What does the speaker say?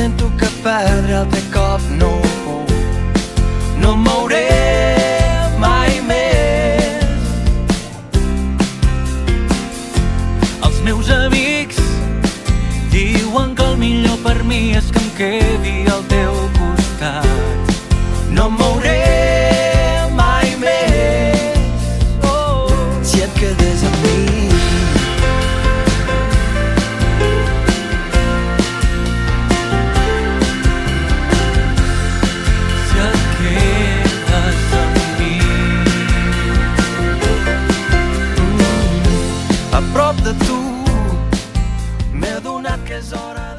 sento que perdre'l cop no puc. No em mouré mai més. Els meus amics diuen que el millor per mi és que em quedi al teu costat. No em mouré mai més, oh, si et quedes amb mi. A prop de tu m'he adonat que és hora